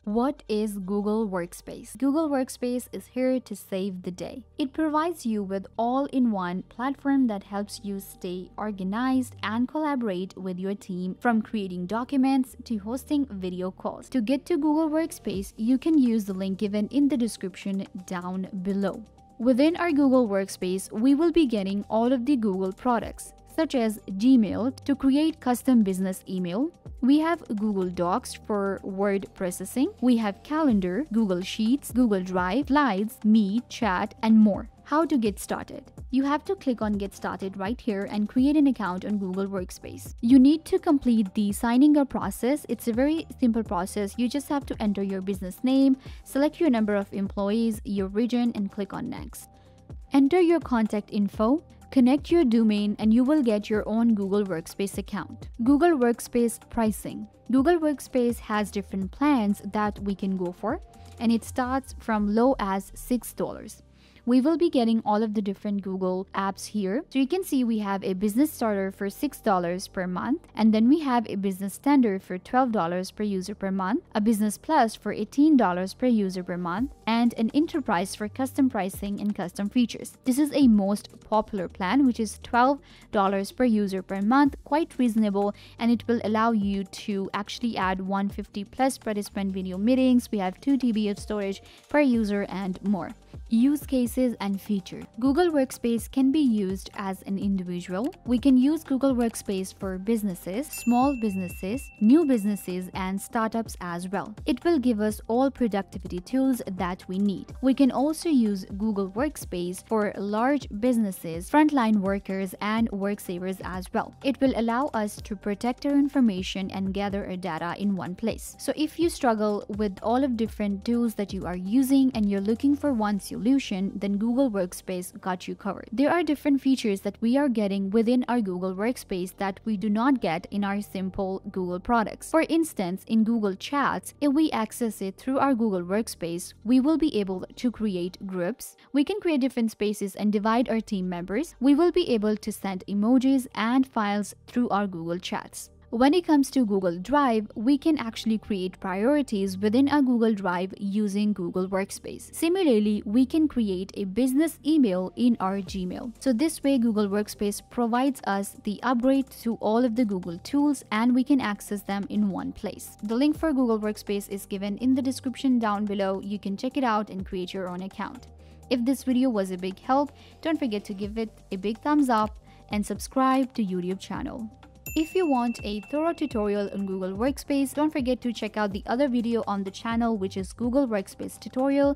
What is Google Workspace? Google Workspace is here to save the day. It provides you with all-in-one platform that helps you stay organized and collaborate with your team, from creating documents to hosting video calls. To get to Google Workspace, you can use the link given in the description down below. Within our Google Workspace, we will be getting all of the Google products, such as Gmail to create custom business email. We have Google Docs for word processing. We have Calendar, Google Sheets, Google Drive, Slides, Meet, Chat, and more. How to get started? You have to click on Get Started right here and create an account on Google Workspace. You need to complete the signing up process. It's a very simple process. You just have to enter your business name, select your number of employees, your region, and click on Next. Enter your contact info, connect your domain, and you will get your own Google Workspace account. Google Workspace pricing. Google Workspace has different plans that we can go for, and it starts from low as $6. We will be getting all of the different Google apps here. So you can see we have a business starter for $6 per month, and then we have a business standard for $12 per user per month, a business plus for $18 per user per month, and an enterprise for custom pricing and custom features. This is a most popular plan, which is $12 per user per month, quite reasonable, and it will allow you to actually add 150 plus participant video meetings. We have 2 TB of storage per user and more. Use cases and features. Google Workspace can be used as an individual. We can use Google Workspace for businesses, small businesses, new businesses, and startups as well. It will give us all productivity tools that we need. We can also use Google Workspace for large businesses, frontline workers, and work savers as well. It will allow us to protect our information and gather our data in one place. So if you struggle with all of different tools that you are using and you're looking for one solution, then Google Workspace got you covered. There are different features that we are getting within our Google Workspace that we do not get in our simple Google products. For instance, in Google Chats, if we access it through our Google Workspace, we will be able to create groups. We can create different spaces and divide our team members. We will be able to send emojis and files through our Google Chats. When it comes to Google Drive, we can actually create priorities within our Google Drive using Google Workspace. Similarly, we can create a business email in our Gmail. So this way, Google Workspace provides us the upgrade to all of the Google tools, and we can access them in one place. The link for Google Workspace is given in the description down below. You can check it out and create your own account. If this video was a big help, don't forget to give it a big thumbs up and subscribe to YouTube channel. If you want a thorough tutorial on Google Workspace, don't forget to check out the other video on the channel, which is Google Workspace tutorial.